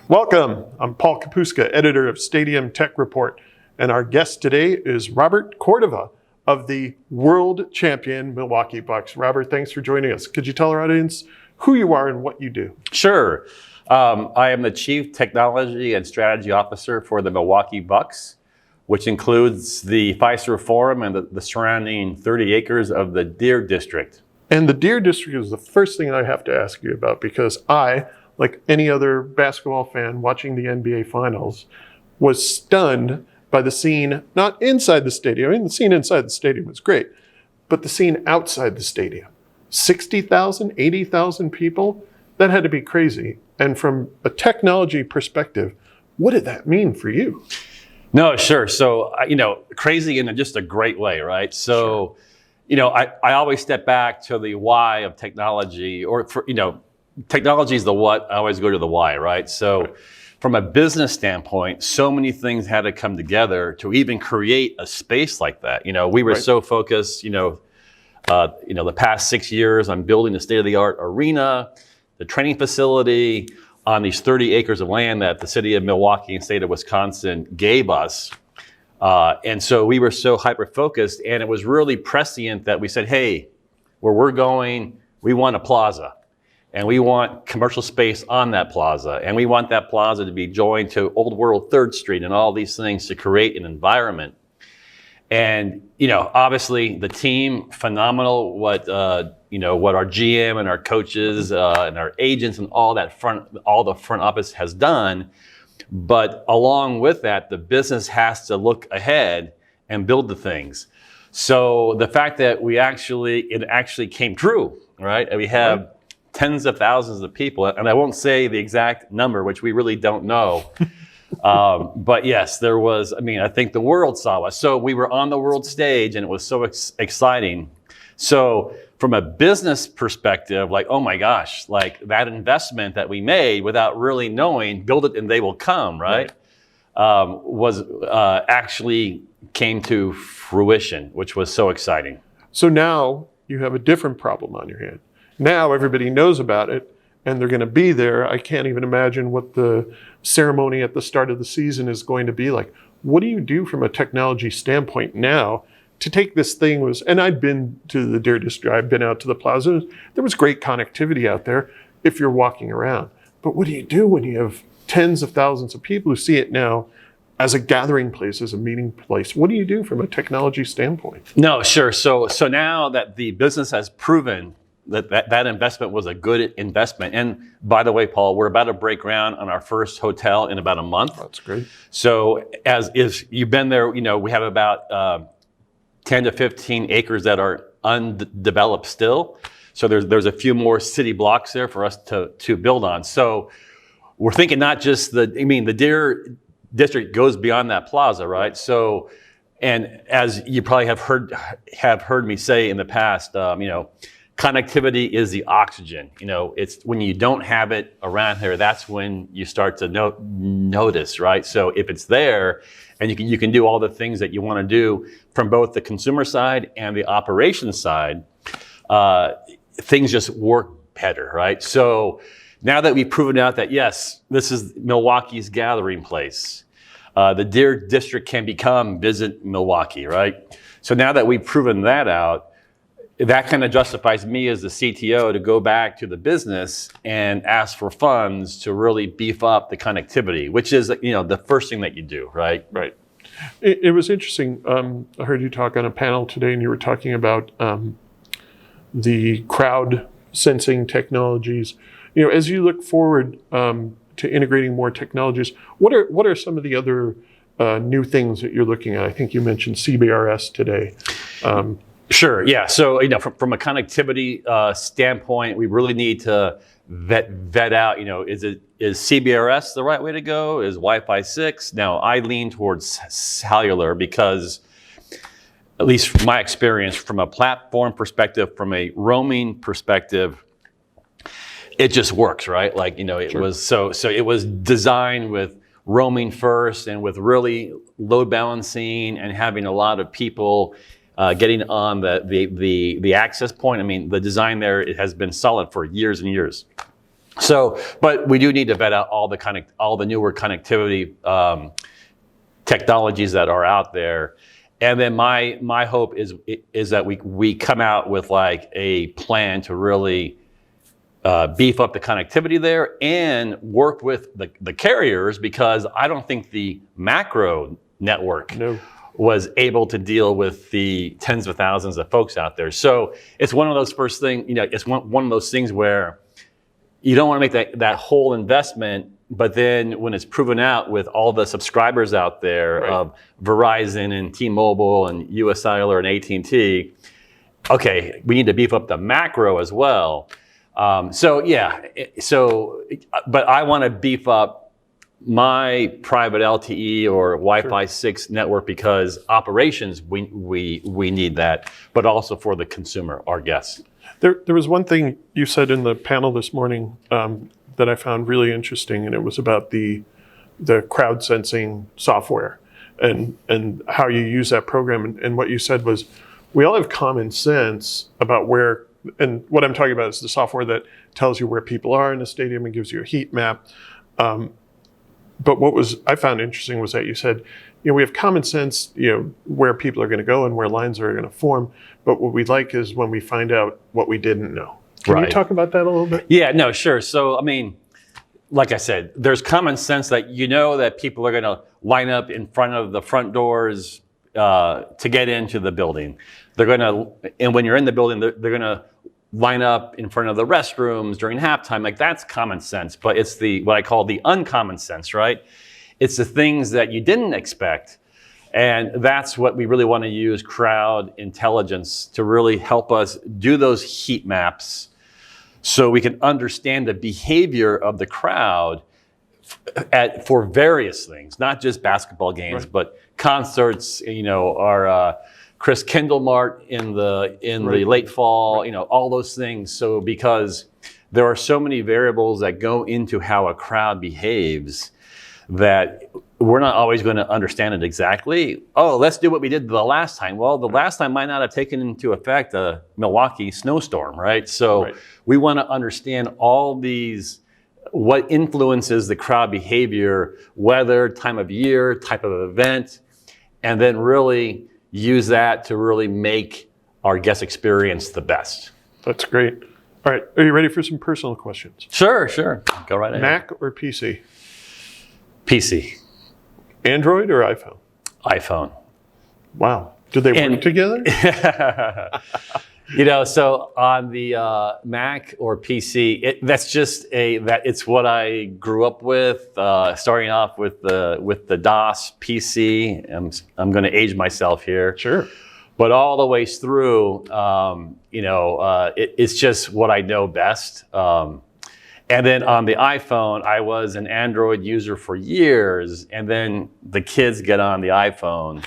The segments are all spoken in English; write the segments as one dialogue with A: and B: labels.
A: Welcome. I'm Paul Kapuska, editor of Stadium Tech Report, and our guest today is Robert Cordova of the world champion Milwaukee Bucks. Robert, thanks for joining us. Could you tell our audience who you are and what you do?
B: Sure. I am the Chief Technology and Strategy Officer for the Milwaukee Bucks, which includes the Fiserv Forum and the surrounding 30 acres of the Deer District.
A: And the Deer District is the first thing I have to ask you about, because I, like any other basketball fan watching the NBA Finals, was stunned by the scene, not inside the stadium. I mean, the scene inside the stadium was great, but the scene outside the stadium. 60,000, 80,000 people, that had to be crazy. And from a technology perspective, what did that mean for you?
B: No, sure. So, crazy in just a great way, right? So, sure. I always step back to the why of technology, technology is the what, I always go to the why, right? So from a business standpoint, so many things had to come together to even create a space like that. We were so focused, the past 6 years on building a state-of-the-art arena, the training facility on these 30 acres of land that the city of Milwaukee and state of Wisconsin gave us. And so we were so hyper-focused, and it was really prescient that we said, hey, where we're going, we want a plaza. And we want commercial space on that plaza. And we want that plaza to be joined to Old World 3rd Street and all these things to create an environment. And, obviously the team, phenomenal, what our GM and our coaches and our agents and all the front office has done. But along with that, the business has to look ahead and build the things. So the fact that it actually came true, right? And we have tens of thousands of people, and I won't say the exact number, which we really don't know. But yes, there was, I think the world saw us. So we were on the world stage, and it was so exciting. So from a business perspective, oh my gosh, that investment that we made without really knowing, build it and they will come, right? Actually came to fruition, which was so exciting.
A: So now you have a different problem on your hand. Now everybody knows about it, and they're going to be there. I can't even imagine what the ceremony at the start of the season is going to be like. What do you do from a technology standpoint now to take this thing and I've been to the Deer District, I've been out to the plaza. There was great connectivity out there if you're walking around. But what do you do when you have tens of thousands of people who see it now as a gathering place, as a meeting place? What do you do from a technology standpoint?
B: No, sure. So now that the business has proven that investment was a good investment. And by the way, Paul, we're about to break ground on our first hotel in about a month.
A: That's great.
B: So as if you've been there, we have about 10 to 15 acres that are undeveloped still. So there's a few more city blocks there for us to build on. So we're thinking not just the Deer District goes beyond that plaza, right? So, and as you probably have heard me say in the past, connectivity is the oxygen. It's when you don't have it around here, that's when you start to notice, right? So if it's there, and you can do all the things that you want to do from both the consumer side and the operations side, things just work better, right? So now that we've proven out that yes, this is Milwaukee's gathering place, the Deer District can become Visit Milwaukee, right? So now that we've proven that out, that kind of justifies me as the CTO to go back to the business and ask for funds to really beef up the connectivity, which is, the first thing that you do, right?
A: Right. It was interesting. I heard you talk on a panel today, and you were talking about the crowd sensing technologies. As you look forward to integrating more technologies, what are some of the other new things that you're looking at? I think you mentioned CBRS today.
B: Sure. Yeah. So, from a connectivity standpoint, we really need to vet out, is CBRS the right way to go? Is Wi-Fi 6? Now, I lean towards cellular because, at least from my experience, from a platform perspective, from a roaming perspective, it just works, right? It
A: Sure.
B: was so it was designed with roaming first and with really load balancing and having a lot of people getting on the access point. The design there, it has been solid for years and years. So, but we do need to vet out all the newer connectivity technologies that are out there. And then my hope is that we come out with like a plan to really beef up the connectivity there and work with the carriers, because I don't think the macro network was able to deal with the tens of thousands of folks out there. So it's one of those first things, it's one of those things where you don't want to make that whole investment, but then when it's proven out with all the subscribers out there of Verizon and T-Mobile and US Cellular and AT&T, okay, we need to beef up the macro as well. But I want to beef up my private LTE or Wi-Fi 6 network, because operations, we need that, but also for the consumer, our guests.
A: There was one thing you said in the panel this morning that I found really interesting, and it was about the crowd sensing software and how you use that program. And what you said was, we all have common sense about where, and what I'm talking about is the software that tells you where people are in the stadium and gives you a heat map. But what I found interesting was that you said, we have common sense, where people are going to go and where lines are going to form. But what we like is when we find out what we didn't know. Can you talk about that a little bit?
B: Yeah, no, sure. So, like I said, there's common sense that that people are going to line up in front of the front doors to get into the building. And when you're in the building, they're going to line up in front of the restrooms during halftime. Like, that's common sense, but it's what I call the uncommon sense, right? It's the things that you didn't expect. And that's what we really want to use crowd intelligence to really help us do those heat maps, so we can understand the behavior of the crowd for various things, not just basketball games, but concerts, our Chris Kindle Mart in the late fall, all those things. So because there are so many variables that go into how a crowd behaves, that we're not always going to understand it exactly. Oh, let's do what we did the last time. Well, the last time might not have taken into effect a Milwaukee snowstorm, right? So we want to understand all these, what influences the crowd behavior, weather, time of year, type of event, and then really use that to really make our guest experience the best.
A: That's great. All right, are you ready for some personal questions?
B: Sure. Go right ahead.
A: Mac or PC?
B: PC.
A: Android or iPhone?
B: iPhone.
A: Wow. Do they work together?
B: So on the Mac or PC, it's what I grew up with. Starting off with the DOS PC. I'm going to age myself here.
A: Sure.
B: But all the way through, it's just what I know best. And then on the iPhone, I was an Android user for years, and then the kids get on the iPhone.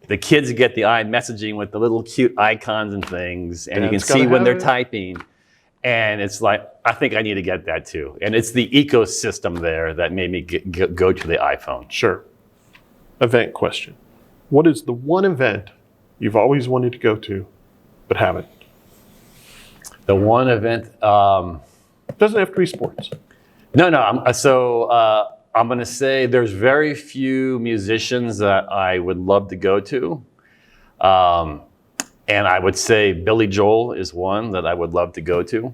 B: The kids get the iMessaging with the little cute icons and things, and you can see when they're typing. And it's like, I think I need to get that too. And it's the ecosystem there that made me go to the iPhone.
A: Sure. Event question. What is the one event you've always wanted to go to, but haven't?
B: The one event...
A: doesn't have to be sports.
B: No. I'm going to say there's very few musicians that I would love to go to. And I would say Billy Joel is one that I would love to go to.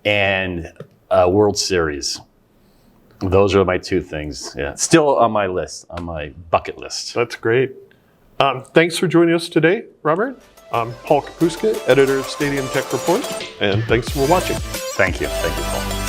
B: And World Series. Those are my two things. Yeah, still on my list, on my bucket list.
A: That's great. Thanks for joining us today, Robert. I'm Paul Kapuska, editor of Stadium Tech Report, and thanks for watching.
B: Thank you, Paul.